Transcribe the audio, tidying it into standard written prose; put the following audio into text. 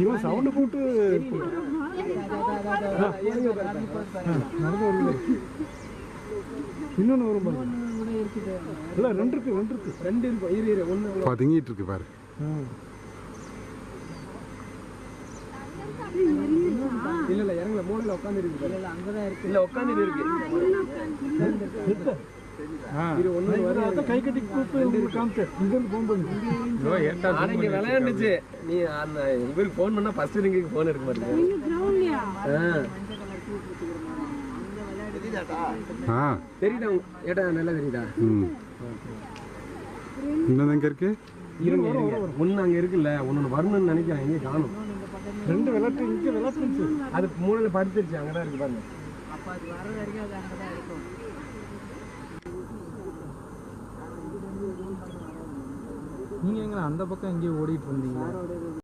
இவன் சவுண்டு போட்டு நடந்து வருது. இன்னொன்று வரும் பாருங்க. இல்லை ரெண்டு இருக்கு ஒன்று பதுங்கிட்டு இருக்கு பாரு. இல்ல இறங்கல மூலையில உட்கார்ந்து இருக்கு. இல்ல அங்கதான் இருக்கு. இல்ல உட்கார்ந்து இருக்கு. இது ஒண்ணு வர கை கட்டி கூப்பிட்டு காமிச்சு இங்க இருந்து ஃபோன் பண்ணு. நான் இங்க விளையாண்டுச்சு. நீ அந்த இவருக்கு ஃபோன் பண்ணா ஃபர்ஸ்ட் ரிங்குக்கு ஃபோன் எடுக்க மாட்டீங்க. நீங்க கிரவுண்ட்லயா? தெரியுதா? ஏடா நல்லா தெரியுதா? இன்னும் எங்க இருக்கு? இருங்க ஒன்னு அங்க இருக்குல்ல, ஒன்னு வரணும்னு நினைக்கிறேன். எங்க காணும்? ரெண்டு விளையாட்டு இங்க விளையாட்டுச்சு. அது மூலையில படுத்துருச்சு. அங்கதான் இருக்கு பாருங்க. அப்ப அது வர வரைக்கும் அது அங்கதான் இருக்கும். நீங்க எங்க அந்த பக்கம் எங்கேயோ ஓடிட்டு இருந்தீங்க?